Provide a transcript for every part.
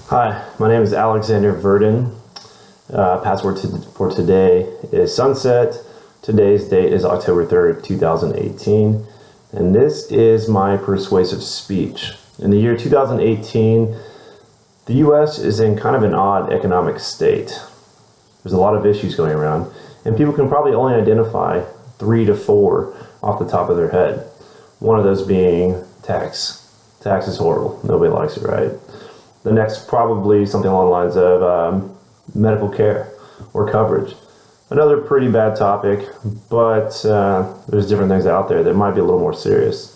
Hi, my name is Alexander Verdon. Password for today is sunset. Today's date is October 3rd, 2018. And this is my persuasive speech. In the year 2018, the U.S. is in kind of an odd economic state. There's a lot of issues going around, and people can probably only identify 3 to 4 off the top of their head. One of those being tax. Tax is horrible. Nobody likes it, right? The next, probably something along the lines of medical care or coverage. Another pretty bad topic, but there's different things out there that might be a little more serious.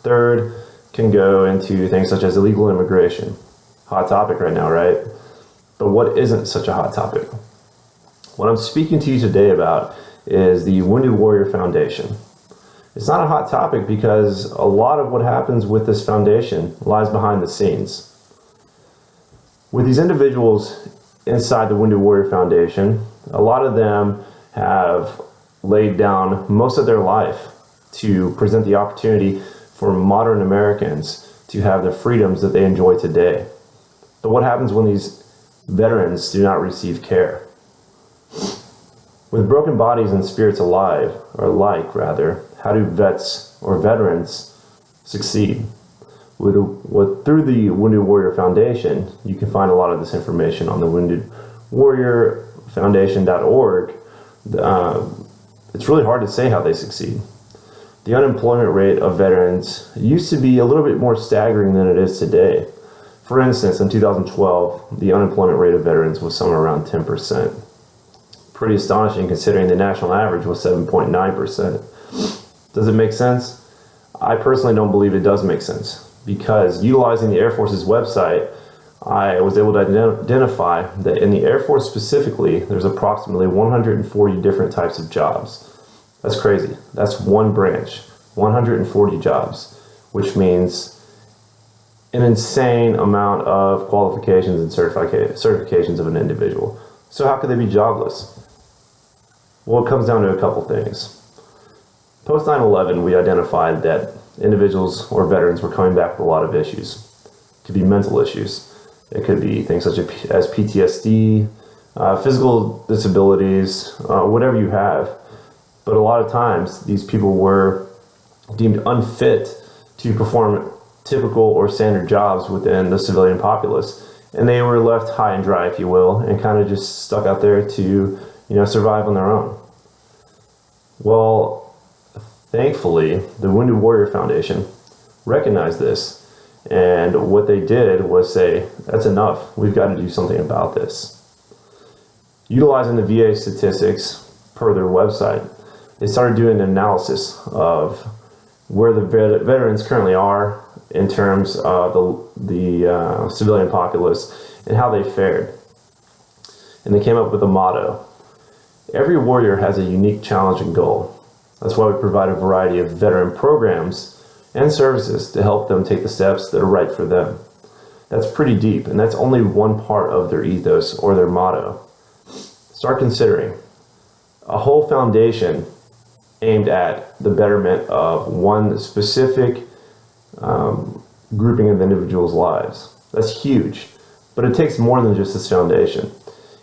Third can go into things such as illegal immigration. Hot topic right now, right? But what isn't such a hot topic? What I'm speaking to you today about is the Wounded Warrior Foundation. It's not a hot topic because a lot of what happens with this foundation lies behind the scenes. With these individuals inside the Wounded Warrior Foundation, a lot of them have laid down most of their life to present the opportunity for modern Americans to have the freedoms that they enjoy today. But what happens when these veterans do not receive care? With broken bodies and spirits alive, or alike rather, how do vets or veterans succeed? Through the Wounded Warrior Foundation, you can find a lot of this information on the woundedwarriorfoundation.org. It's really hard to say how they succeed. The unemployment rate of veterans used to be a little bit more staggering than it is today. For instance, in 2012, the unemployment rate of veterans was somewhere around 10%. Pretty astonishing considering the national average was 7.9%. Does it make sense? I personally don't believe it does make sense, because utilizing the Air Force's website, I was able to identify that in the Air Force specifically, there's approximately 140 different types of jobs. That's crazy. That's one branch, 140 jobs, which means an insane amount of qualifications and certifications of an individual. So how could they be jobless? Well, it comes down to a couple things. Post 9/11, we identified that individuals or veterans were coming back with a lot of issues. It could be mental issues. It could be things such as PTSD, physical disabilities, whatever you have. But a lot of times, these people were deemed unfit to perform typical or standard jobs within the civilian populace. And they were left high and dry, if you will, and kind of just stuck out there to, survive on their own. Well, thankfully, the Wounded Warrior Foundation recognized this, and what they did was say, that's enough, we've got to do something about this. Utilizing the VA statistics per their website, they started doing an analysis of where the veterans currently are in terms of the civilian populace and how they fared. And they came up with a motto: every warrior has a unique challenge and goal. That's why we provide a variety of veteran programs and services to help them take the steps that are right for them. That's pretty deep, and that's only one part of their ethos or their motto. Start considering a whole foundation aimed at the betterment of one specific grouping of individuals' lives. That's huge, but it takes more than just this foundation.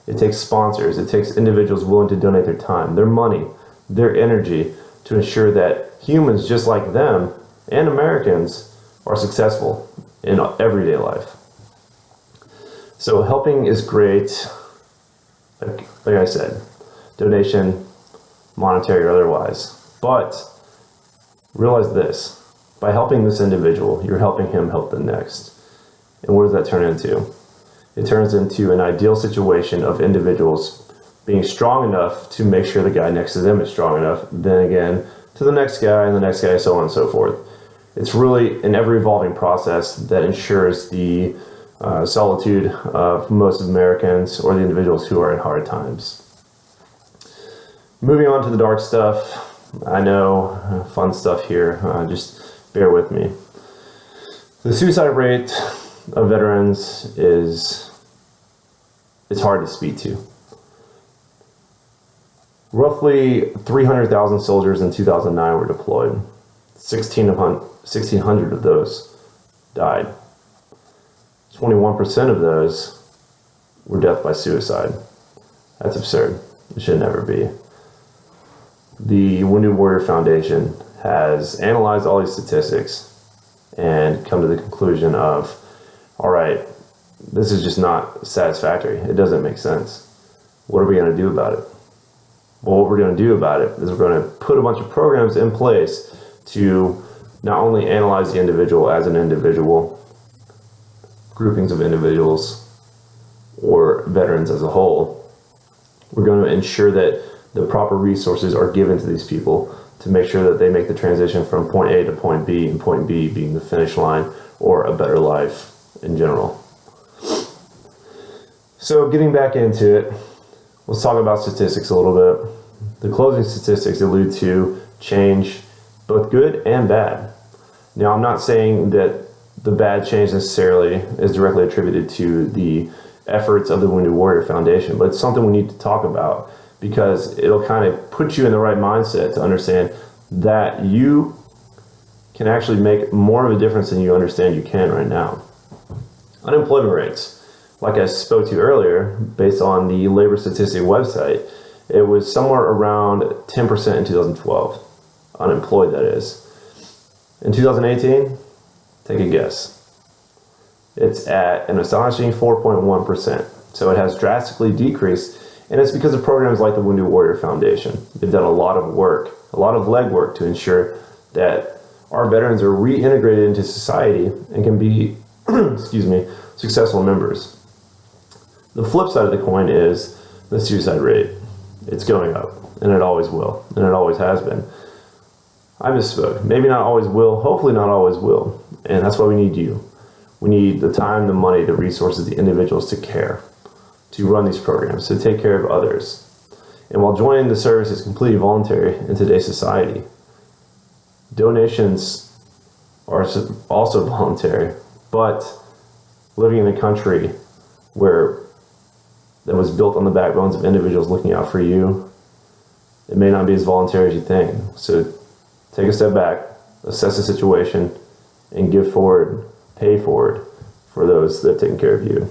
It takes sponsors, it takes individuals willing to donate their time, their money, their energy, to ensure that humans just like them and Americans are successful in everyday life. So helping is great, like I said, donation, monetary or otherwise. But realize this, by helping this individual, you're helping him help the next. And what does that turn into? It turns into an ideal situation of individuals being strong enough to make sure the guy next to them is strong enough, then again to the next guy and the next guy, so on and so forth. It's really an ever-evolving process that ensures the solitude of most Americans or the individuals who are in hard times. Moving on to the dark stuff. I know, fun stuff here, just bear with me. The suicide rate of veterans it's hard to speak to. Roughly 300,000 soldiers in 2009 were deployed. 1,600 of those died. It's 21% of those were death by suicide. That's absurd. It should never be. The Wounded Warrior Foundation has analyzed all these statistics and come to the conclusion of, all right, this is just not satisfactory. It doesn't make sense. What are we going to do about it? Well, what we're going to do about it is we're going to put a bunch of programs in place to not only analyze the individual as an individual, groupings of individuals, or veterans as a whole. We're going to ensure that the proper resources are given to these people to make sure that they make the transition from point A to point B, and point B being the finish line or a better life in general. So getting back into it, let's talk about statistics a little bit. The closing statistics allude to change, both good and bad. Now, I'm not saying that the bad change necessarily is directly attributed to the efforts of the Wounded Warrior Foundation, but it's something we need to talk about because it'll kind of put you in the right mindset to understand that you can actually make more of a difference than you understand you can right now. Unemployment rates, like I spoke to earlier, based on the labor statistic website, it was somewhere around 10% in 2012. Unemployed, that is. In 2018, take a guess. It's at an astonishing 4.1%. So it has drastically decreased, and it's because of programs like the Wounded Warrior Foundation. They've done a lot of work, a lot of legwork to ensure that our veterans are reintegrated into society and can be, successful members. The flip side of the coin is the suicide rate. It's going up, and it always will, and it always has been. I misspoke. Maybe not always will, hopefully not always will, and that's why we need you. We need the time, the money, the resources, the individuals to care, to run these programs, to take care of others. And while joining the service is completely voluntary in today's society, donations are also voluntary, but living in a country where that was built on the backbones of individuals looking out for you, it may not be as voluntary as you think. So take a step back, assess the situation, and give forward, pay forward for those that have taken care of you.